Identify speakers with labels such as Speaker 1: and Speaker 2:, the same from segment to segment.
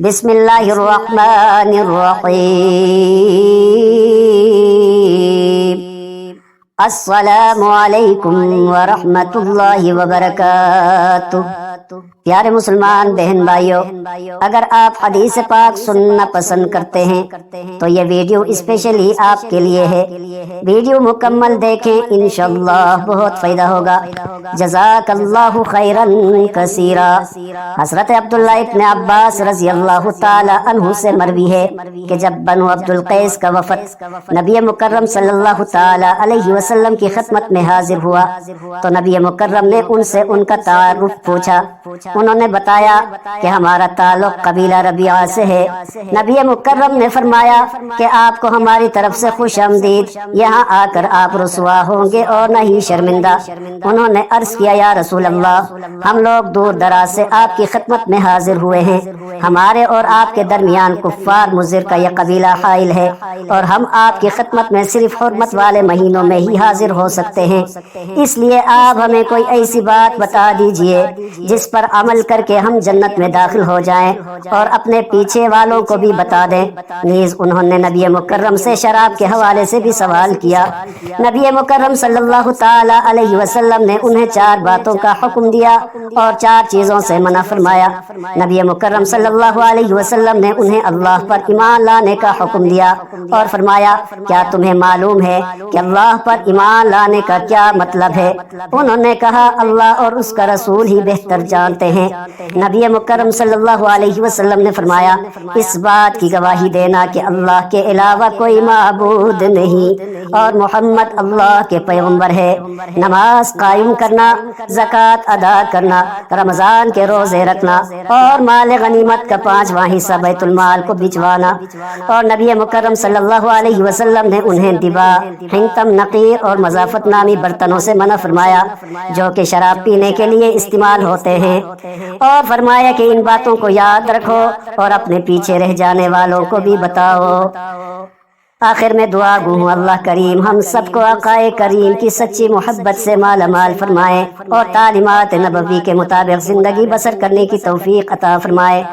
Speaker 1: بسم اللہ الرحمن الرحیم۔ السلام علیکم ورحمۃ اللہ وبرکاتہ۔ پیارے مسلمان بہن بھائیوں، اگر آپ حدیث پاک سننا پسند کرتے ہیں تو یہ ویڈیو اسپیشلی آپ کے لیے ہے۔ ویڈیو مکمل دیکھیں، انشاءاللہ بہت فائدہ ہوگا۔ جزاک اللہ خیرا کثیرا۔ حضرت عبداللہ ابن عباس رضی اللہ تعالی عنہ سے مروی ہے کہ جب بنو عبد القیس کا وفد نبی مکرم صلی اللہ تعالی علیہ وسلم کی خدمت میں حاضر ہوا تو نبی مکرم نے ان سے ان کا تعارف پوچھا۔ انہوں نے بتایا کہ ہمارا تعلق قبیلہ ربیعہ سے ہے۔ نبی مکرم نے فرمایا کہ آپ کو ہماری طرف سے خوش آمدید، یہاں آ کر آپ رسوا ہوں گے اور نہ ہی شرمندہ۔ انہوں نے عرض کیا، یا رسول اللہ، ہم لوگ دور دراز سے آپ کی خدمت میں حاضر ہوئے ہیں۔ ہمارے اور آپ کے درمیان کفار مضر کا یہ قبیلہ حائل ہے اور ہم آپ کی خدمت میں صرف حرمت والے مہینوں میں ہی حاضر ہو سکتے ہیں، اس لیے آپ ہمیں کوئی ایسی بات بتا دیجئے جس پر عمل کر کے ہم جنت میں داخل ہو جائیں اور اپنے پیچھے والوں کو بھی بتا دیں۔ نیز انہوں نے نبی مکرم سے شراب کے حوالے سے بھی سوال کیا۔ نبی مکرم صلی اللہ تعالی علیہ وسلم نے انہیں 4 باتوں کا حکم دیا اور 4 چیزوں سے منع فرمایا۔ نبی مکرم صلی اللہ علیہ وسلم نے انہیں اللہ پر ایمان لانے کا حکم دیا اور فرمایا، کیا تمہیں معلوم ہے کہ اللہ پر ایمان لانے کا کیا مطلب ہے؟ انہوں نے کہا، اللہ اور اس کا رسول ہی بہتر جانتے ہیں۔ نبی مکرم صلی اللہ علیہ وسلم نے فرمایا، اس بات کی گواہی دینا کہ اللہ کے علاوہ کوئی معبود نہیں اور محمد اللہ کے پیغمبر ہے، نماز قائم کرنا، زکوٰۃ ادا کرنا، رمضان کے روزے رکھنا اور مال غنیمت کا 5واں حصہ بیت المال کو بھجوانا۔ اور نبی مکرم صلی اللہ علیہ وسلم نے انہیں دبا، حنطم، نقیر اور مضافت نامی برتنوں سے منع فرمایا جو کہ شراب پینے کے لیے استعمال ہوتے ہیں، اور فرمایا کہ ان باتوں کو یاد رکھو اور اپنے پیچھے رہ جانے والوں کو بھی بتاؤ۔ آخر میں دعا گو ہوں، اللہ کریم ہم سب کو آقا کریم کی سچی محبت سے مالا مال فرمائے اور تعلیمات نبوی کے مطابق زندگی بسر کرنے کی توفیق عطا فرمائے۔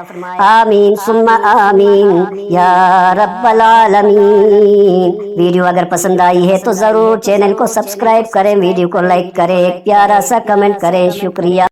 Speaker 1: آمین ثم آمین یا رب العالمین۔ ویڈیو اگر پسند آئی ہے تو ضرور چینل کو سبسکرائب کریں، ویڈیو کو لائک کریں، ایک پیارا سا کمنٹ کریں۔ شکریہ۔